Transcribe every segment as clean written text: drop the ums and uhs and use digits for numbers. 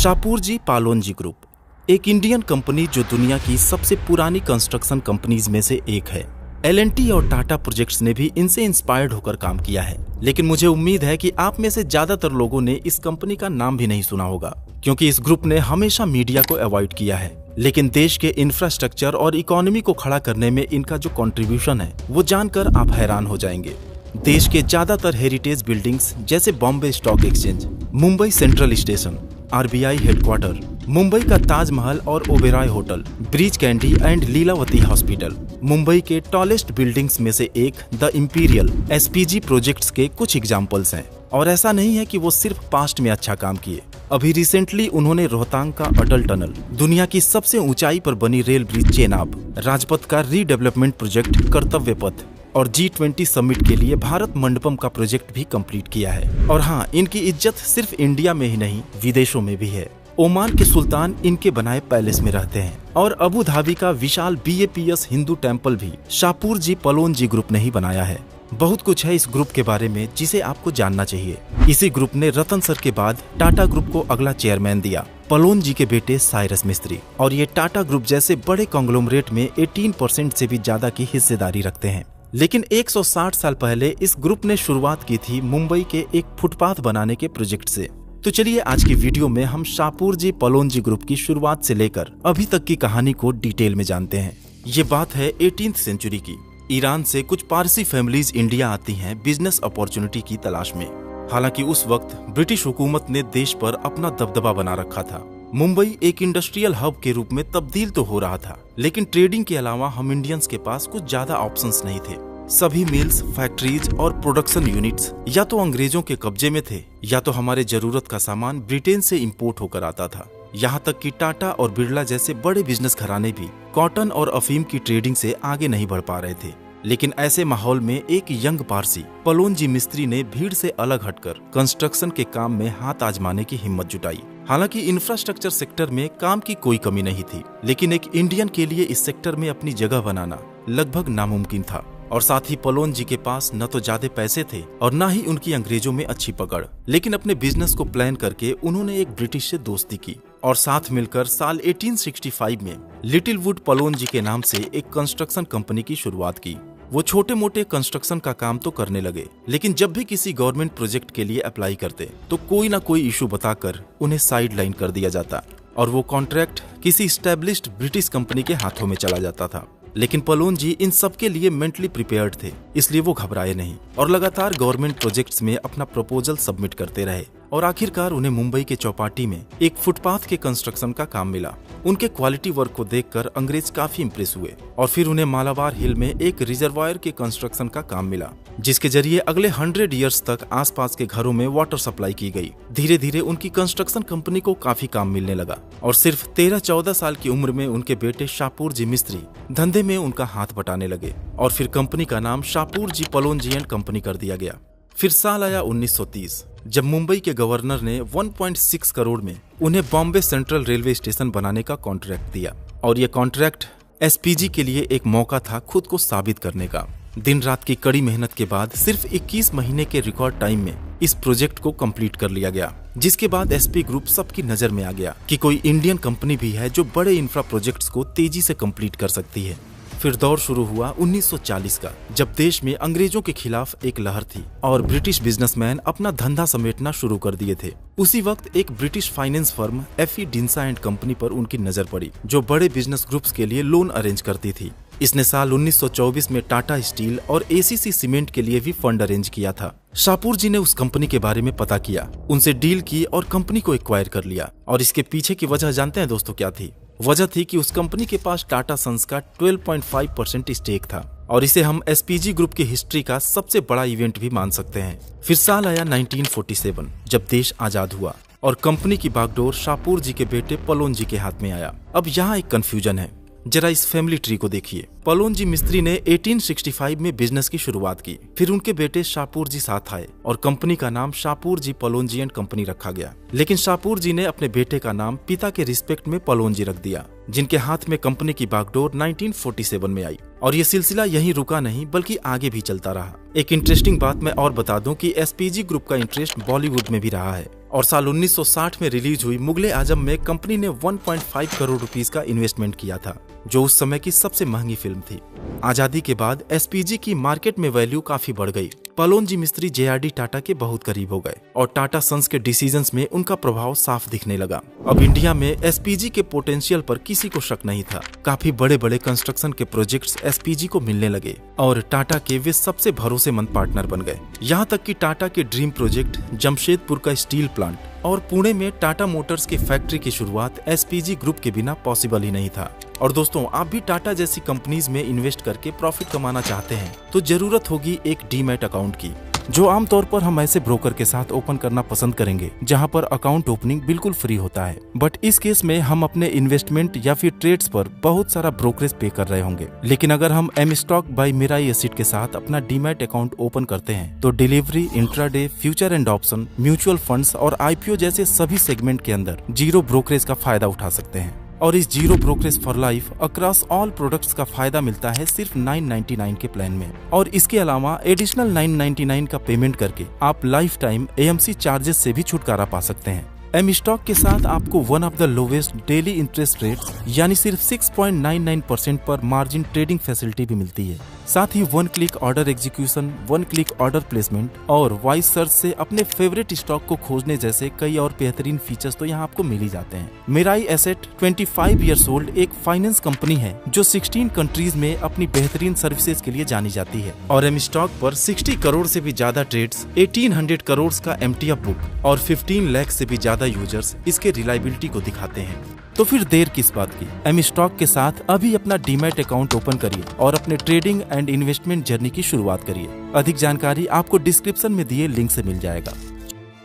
Shapurji Pallonji group एक Indian company जो दुनिया की सबसे पुरानी कंस्ट्रक्शन कंपनीज में से एक है। L&T और टाटा प्रोजेक्ट्स ने भी इनसे इंस्पायर्ड होकर काम किया है, लेकिन मुझे उम्मीद है कि आप में से ज्यादातर लोगों ने इस कंपनी का नाम भी नहीं सुना होगा, क्योंकि इस ग्रुप ने हमेशा मीडिया को अवॉइड किया है। लेकिन देश के इंफ्रास्ट्रक्चर और इकोनॉमी को खड़ा करने में इनका जो कंट्रीब्यूशन है वो जानकर आप हैरान हो जाएंगे। देश के ज्यादातर हेरिटेज बिल्डिंग्स जैसे Bombay stock exchange, Mumbai central station, RBI headquarter, Mumbai का ताजमहल और Oberoi hotel, Breach Candy and Lilavati hospital, Mumbai के टॉलेस्ट बिल्डिंग्स में से एक द इंपीरियल SPG प्रोजेक्ट्स के कुछ एग्जाम्पल्स हैं। और ऐसा नहीं है कि वो सिर्फ पास्ट में अच्छा काम किए। अभी रिसेंटली उन्होंने रोहतांग का अटल टनल, दुनिया की सबसे ऊंचाई पर बनी रेल ब्रिज चेनाब, राजपथ का रीडेवलपमेंट प्रोजेक्ट कर्तव्य पथ और G20 समिट के लिए भारत मंडपम का प्रोजेक्ट भी कंप्लीट किया है। और हाँ, इनकी इज्जत सिर्फ इंडिया में ही नहीं विदेशों में भी है। ओमान के सुल्तान इनके बनाए पैलेस में रहते हैं और अबू धाबी का विशाल BAPS हिंदू टेम्पल भी शापूरजी पालोनजी ग्रुप ने ही बनाया है। बहुत कुछ है इस ग्रुप के बारे में जिसे आपको जानना चाहिए। इसी ग्रुप ने रतन सर के बाद टाटा ग्रुप को अगला चेयरमैन दिया, पालोनजी के बेटे साइरस मिस्त्री, और ये टाटा ग्रुप जैसे बड़े कॉन्ग्लोमरेट में 18% से भी ज्यादा की हिस्सेदारी रखते हैं। लेकिन 160 साल पहले इस ग्रुप ने शुरुआत की थी मुंबई के एक फुटपाथ बनाने के प्रोजेक्ट से। तो चलिए आज की वीडियो में हम शापूरजी पालोनजी ग्रुप की शुरुआत से लेकर अभी तक की कहानी को डिटेल में जानते हैं। ये बात है 18th सेंचुरी की। ईरान से कुछ पारसी फैमिलीज इंडिया आती हैं बिजनेस अपॉर्चुनिटी की तलाश में। हालांकि उस वक्त ब्रिटिश हुकूमत ने देश पर अपना दबदबा बना रखा था। मुंबई एक इंडस्ट्रियल हब के रूप में तब्दील तो हो रहा था, लेकिन ट्रेडिंग के अलावा हम इंडियंस के पास कुछ ज्यादा ऑप्शंस नहीं थे। सभी मिल्स, फैक्ट्रीज और प्रोडक्शन यूनिट्स या तो अंग्रेजों के कब्जे में थे या तो हमारे जरूरत का सामान ब्रिटेन से इंपोर्ट होकर आता था। यहाँ तक कि टाटा और बिरला जैसे बड़े बिजनेस घराने भी कॉटन और अफीम की ट्रेडिंग से आगे नहीं बढ़ पा रहे थे। लेकिन ऐसे माहौल में एक यंग पारसी पालोनजी मिस्त्री ने भीड़ से अलग हटकर कंस्ट्रक्शन के काम में हाथ आजमाने की हिम्मत जुटाई। हालांकि इंफ्रास्ट्रक्चर सेक्टर में काम की कोई कमी नहीं थी, लेकिन एक इंडियन के लिए इस सेक्टर में अपनी जगह बनाना लगभग नामुमकिन था। और साथ ही पालोनजी के पास न तो ज्यादा पैसे थे और न ही उनकी अंग्रेजों में अच्छी पकड़। लेकिन अपने बिजनेस को प्लान करके उन्होंने एक ब्रिटिश से दोस्ती की और साथ मिलकर साल 1865 में लिटिल वुड पालोनजी के नाम से एक कंस्ट्रक्शन कंपनी की शुरुआत की। वो छोटे मोटे कंस्ट्रक्शन का काम तो करने लगे, लेकिन जब भी किसी गवर्नमेंट प्रोजेक्ट के लिए अप्लाई करते तो कोई ना कोई इशू बताकर उन्हें साइड लाइन कर दिया जाता और वो कॉन्ट्रैक्ट किसी स्टैब्लिश्ड ब्रिटिश कंपनी के हाथों में चला जाता था। लेकिन पालोनजी इन सब के लिए मेंटली प्रिपेयर्ड थे, इसलिए वो घबराए नहीं और लगातार गवर्नमेंट प्रोजेक्ट्स में अपना प्रपोजल सबमिट करते रहे। और आखिरकार उन्हें मुंबई के चौपाटी में एक फुटपाथ के कंस्ट्रक्शन का काम मिला। उनके क्वालिटी वर्क को देखकर अंग्रेज काफी इंप्रेस हुए और फिर उन्हें मालाबार हिल में एक रिजर्वायर के कंस्ट्रक्शन का काम मिला, जिसके जरिए अगले 100 ईयर्स तक आसपास के घरों में वाटर सप्लाई की गई। धीरे धीरे उनकी कंस्ट्रक्शन कंपनी को काफी काम मिलने लगा और सिर्फ 13-14 साल की उम्र में उनके बेटे शापूरजी मिस्त्री धंधे में उनका हाथ बटाने लगे और फिर कंपनी का नाम शापूरजी पालोनजी एंड कंपनी कर दिया गया। फिर साल आया 1930, जब मुंबई के गवर्नर ने 1.6 करोड़ में उन्हें बॉम्बे सेंट्रल रेलवे स्टेशन बनाने का कॉन्ट्रैक्ट दिया। और यह कॉन्ट्रैक्ट SPG के लिए एक मौका था खुद को साबित करने का। दिन रात की कड़ी मेहनत के बाद सिर्फ 21 महीने के रिकॉर्ड टाइम में इस प्रोजेक्ट को कंप्लीट कर लिया गया, जिसके बाद SP ग्रुप सबकी नजर में आ गया कि कोई इंडियन कंपनी भी है जो बड़े इंफ्रा प्रोजेक्ट्स को तेजी से कंप्लीट कर सकती है। फिर दौर शुरू हुआ 1940 का, जब देश में अंग्रेजों के खिलाफ एक लहर थी और ब्रिटिश बिजनेसमैन अपना धंधा समेटना शुरू कर दिए थे। उसी वक्त एक British finance firm FE Dinshaw and company पर उनकी नजर पड़ी, जो बड़े बिजनेस ग्रुप्स के लिए लोन अरेंज करती थी। इसने साल 1924 में टाटा स्टील और ACC सीमेंट के लिए भी फंड अरेंज किया था। शापूरजी ने उस कंपनी के बारे में पता किया, उनसे डील की और कंपनी को एक्वायर कर लिया। और इसके पीछे की वजह जानते हैं दोस्तों क्या थी? वजह थी कि उस कंपनी के पास टाटा सन्स का 12.5% स्टेक था और इसे हम SPG ग्रुप की हिस्ट्री का सबसे बड़ा इवेंट भी मान सकते हैं। फिर साल आया 1947, जब देश आजाद हुआ और कंपनी की बागडोर शापूरजी के बेटे पालोनजी के हाथ में आया। अब यहाँ एक कंफ्यूजन है, जरा इस फैमिली ट्री को देखिए। पालोनजी मिस्त्री ने 1865 में बिजनेस की शुरुआत की, फिर उनके बेटे शापूरजी साथ आए और कंपनी का नाम शापूरजी पालोनजी एंड कंपनी रखा गया। लेकिन शापूरजी ने अपने बेटे का नाम पिता के रिस्पेक्ट में पालोनजी रख दिया, जिनके हाथ में कंपनी की बागडोर 1947 में आई। और ये सिलसिला यहीं रुका नहीं बल्कि आगे भी चलता रहा। एक इंटरेस्टिंग बात मैं और बता दूं कि SPG ग्रुप का इंटरेस्ट बॉलीवुड में भी रहा है और साल 1960 में रिलीज हुई मुगले आजम में कंपनी ने 1.5 करोड़ रुपीस का इन्वेस्टमेंट किया था, जो उस समय की सबसे महंगी फिल्म थी। आजादी के बाद एसपीजी की मार्केट में वैल्यू काफी बढ़ गई। पलोनजी मिस्त्री जेआरडी टाटा के बहुत करीब हो गए और टाटा सन्स के डिसीजंस में उनका प्रभाव साफ दिखने लगा। अब इंडिया में एसपीजी के पोटेंशियल पर किसी को शक नहीं था। काफी बड़े बड़े कंस्ट्रक्शन के प्रोजेक्ट्स एसपीजी को मिलने लगे और टाटा के वे सबसे भरोसेमंद पार्टनर बन गए। यहाँ तक कि टाटा के ड्रीम प्रोजेक्ट जमशेदपुर का स्टील प्लांट और पुणे में टाटा मोटर्स की फैक्ट्री की शुरुआत एसपीजी ग्रुप के बिना पॉसिबल ही नहीं था। और दोस्तों, आप भी टाटा जैसी कंपनीज में इन्वेस्ट करके प्रॉफिट कमाना चाहते हैं तो जरूरत होगी एक डीमैट अकाउंट की, जो आमतौर पर हम ऐसे ब्रोकर के साथ ओपन करना पसंद करेंगे जहां पर अकाउंट ओपनिंग बिल्कुल फ्री होता है। बट इस केस में हम अपने इन्वेस्टमेंट या फिर ट्रेड्स पर बहुत सारा ब्रोकरेज पे कर रहे होंगे। लेकिन अगर हम M stock by Mirae asset के साथ अपना डीमैट अकाउंट ओपन करते हैं तो delivery, intraday, future and option, mutual funds और आईपीओ जैसे सभी सेगमेंट के अंदर जीरो ब्रोकरेज का फायदा उठा सकते हैं। और इस zero brokerage for life across all products का फायदा मिलता है सिर्फ 999 के प्लान में। और इसके अलावा एडिशनल 999 का पेमेंट करके आप लाइफ टाइम एएमसी चार्जेस से भी छुटकारा पा सकते हैं। एम स्टॉक के साथ आपको one of the lowest daily interest rates यानी सिर्फ 6.99% पर मार्जिन ट्रेडिंग फैसिलिटी भी मिलती है। साथ ही 1 click order execution, 1 click order placement और वॉइस सर्च से अपने फेवरेट स्टॉक को खोजने जैसे कई और बेहतरीन फीचर्स तो यहाँ आपको मिल ही जाते हैं। मिराई एसेट 25 ईयर्स ओल्ड एक फाइनेंस कंपनी है जो 16 कंट्रीज में अपनी बेहतरीन सर्विसेज के लिए जानी जाती है और एम स्टॉक पर 60 करोड़ से भी ज्यादा ट्रेड्स, 1800 करोड़ का एमटीएफ बुक और 15 लाख से भी ज्यादा यूजर्स इसके रिलायबिलिटी को दिखाते हैं। तो फिर देर किस बात की, एम स्टॉक के साथ अभी अपना डीमैट अकाउंट ओपन करिए और अपने ट्रेडिंग एंड इन्वेस्टमेंट जर्नी की शुरुआत करिए। अधिक जानकारी आपको डिस्क्रिप्शन में दिए लिंक से मिल जाएगा।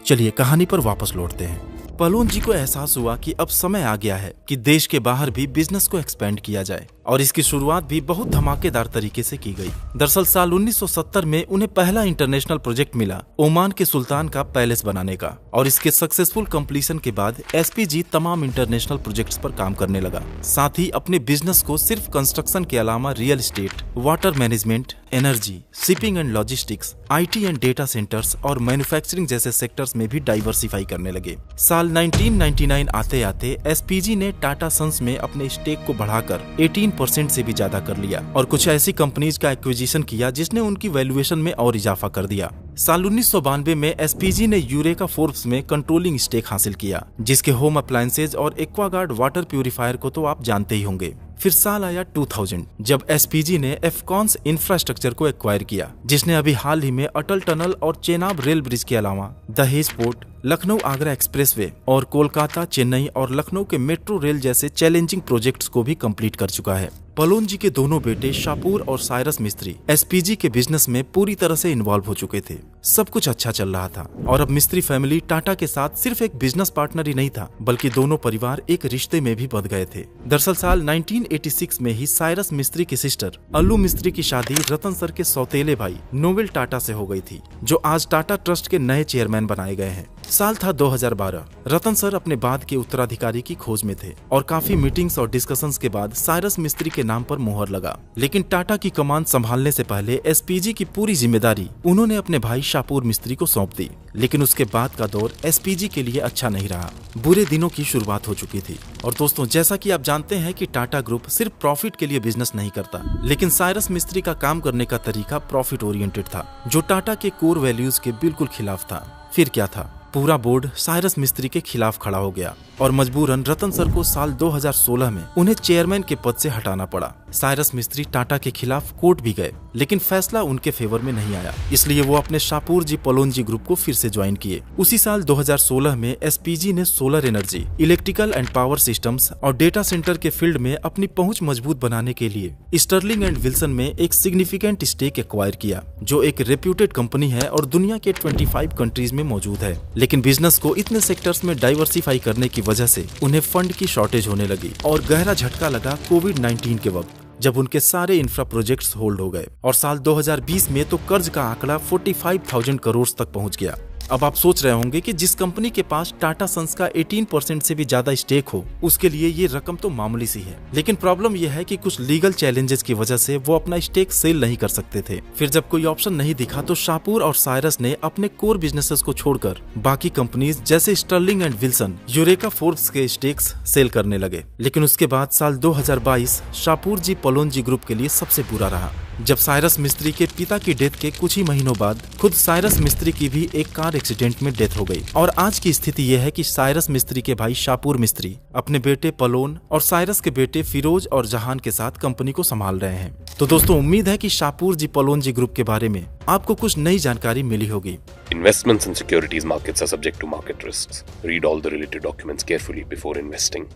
चलिए कहानी पर वापस लौटते हैं। पलोनजी को एहसास हुआ कि अब समय आ गया है कि देश के बाहर भी बिजनेस को एक्सपेंड किया जाए और इसकी शुरुआत भी बहुत धमाकेदार तरीके से की गई। दरअसल साल 1970 में उन्हें पहला इंटरनेशनल प्रोजेक्ट मिला ओमान के सुल्तान का पैलेस बनाने का और इसके सक्सेसफुल कंप्लीशन के बाद एसपीजी तमाम इंटरनेशनल प्रोजेक्ट्स पर काम करने लगा। साथ ही अपने बिजनेस को सिर्फ कंस्ट्रक्शन के अलावा real estate, water management, energy, shipping and logistics, IT and data centres और मैन्युफैक्चरिंग जैसे सेक्टर्स में भी डाइवर्सिफाई करने लगे। साल 1999 आते आते एसपीजी ने टाटा सन्स में अपने स्टेक को बढ़ाकर 18% से भी ज्यादा कर लिया और कुछ ऐसी कंपनीज का एक्विजिशन किया जिसने उनकी वैल्यूएशन में और इजाफा कर दिया। साल 1992 में एसपीजी ने यूरेका फोर्ब्स में कंट्रोलिंग स्टेक हासिल किया, जिसके होम अप्लायंसेज और एक्वागार्ड वाटर प्यूरिफायर को तो आप जानते ही होंगे। फिर साल आया 2000 जब एसपीजी ने एफकॉन्स इंफ्रास्ट्रक्चर को एक्वायर किया, जिसने अभी हाल ही में अटल टनल और चेनाब रेल ब्रिज के अलावा दहेज पोर्ट, लखनऊ आगरा एक्सप्रेसवे और कोलकाता, चेन्नई और लखनऊ के मेट्रो रेल जैसे चैलेंजिंग प्रोजेक्ट्स को भी कंप्लीट कर चुका है। पलोनजी के दोनों बेटे शापूर और साइरस मिस्त्री एसपीजी के बिजनेस में पूरी तरह से इन्वॉल्व हो चुके थे। सब कुछ अच्छा चल रहा था और अब मिस्त्री फैमिली टाटा के साथ सिर्फ एक बिजनेस पार्टनर ही नहीं था, बल्कि दोनों परिवार एक रिश्ते में भी बंध गए थे। दरअसल साल 1986 में ही साइरस मिस्त्री की सिस्टर अल्लू मिस्त्री की शादी रतन सर के सौतेले भाई नोवेल टाटा से हो गई थी, जो आज टाटा ट्रस्ट के नए चेयरमैन बनाए गए हैं। साल था 2012। रतन सर अपने बाद के उत्तराधिकारी की खोज में थे और काफी मीटिंग्स और डिस्कशंस के बाद साइरस मिस्त्री के नाम पर मुहर लगा। लेकिन टाटा की कमान संभालने से पहले एसपीजी की पूरी जिम्मेदारी उन्होंने अपने भाई शापूर मिस्त्री को सौंप दी। लेकिन उसके बाद का दौर एसपीजी के लिए अच्छा नहीं रहा, बुरे दिनों की शुरुआत हो चुकी थी। और दोस्तों, जैसा कि आप जानते हैं कि टाटा ग्रुप सिर्फ प्रॉफिट के लिए बिजनेस नहीं करता, लेकिन साइरस मिस्त्री का काम करने का तरीका प्रॉफिट ओरिएंटेड था, जो टाटा के कोर वैल्यूज के बिल्कुल खिलाफ था। फिर क्या था, पूरा बोर्ड साइरस मिस्त्री के खिलाफ खड़ा हो गया और मजबूरन रतन सर को साल 2016 में उन्हें चेयरमैन के पद से हटाना पड़ा। साइरस मिस्त्री टाटा के खिलाफ कोर्ट भी गए, लेकिन फैसला उनके फेवर में नहीं आया, इसलिए वो अपने शापूर जी पलोनजी ग्रुप को फिर से ज्वाइन किए। उसी साल 2016 में एसपीजी ने solar energy, electrical and power systems और डेटा सेंटर के फील्ड में अपनी पहुंच मजबूत बनाने के लिए स्टर्लिंग एंड विल्सन में एक सिग्निफिकेंट स्टेक एक्वायर किया, जो एक रेप्यूटेड कंपनी है और दुनिया के 25 कंट्रीज में मौजूद है। लेकिन बिजनेस को इतने सेक्टर्स में डाइवर्सिफाई करने की वजह से उन्हें फंड की शॉर्टेज होने लगी और गहरा झटका लगा कोविड-19 के वक्त, जब उनके सारे इंफ्रा प्रोजेक्ट्स होल्ड हो गए और साल 2020 में तो कर्ज का आंकड़ा 45,000 करोड़ तक पहुंच गया। अब आप सोच रहे होंगे कि जिस कंपनी के पास टाटा सन्स का 18% से भी ज्यादा स्टेक हो उसके लिए ये रकम तो मामूली सी है, लेकिन प्रॉब्लम यह है कि कुछ लीगल चैलेंजेस की वजह से वो अपना स्टेक सेल नहीं कर सकते थे। फिर जब कोई ऑप्शन नहीं दिखा तो शाहपुर और साइरस ने अपने कोर बिजनेसेस को छोड़कर बाकी कंपनीज जैसे Sterling and Wilson, Eureka Forbes के स्टेक्स सेल करने लगे। लेकिन उसके बाद साल 2022 शाहपुर जी पलोनजी ग्रुप के लिए सबसे बुरा रहा, जब साइरस मिस्त्री के पिता की डेथ के कुछ ही महीनों बाद खुद साइरस मिस्त्री की भी एक कार एक्सीडेंट में डेथ हो गई। और आज की स्थिति यह है कि साइरस मिस्त्री के भाई शाहपुर मिस्त्री अपने बेटे पलोन और साइरस के बेटे फिरोज और जहान के साथ कंपनी को संभाल रहे हैं। तो दोस्तों, उम्मीद है कि शाहपुर जी पलोनजी ग्रुप के बारे में आपको कुछ नई जानकारी मिली होगी। Investments in securities markets are subject to market risks. Read all the related documents carefully before investing.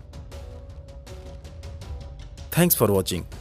Thanks for watching.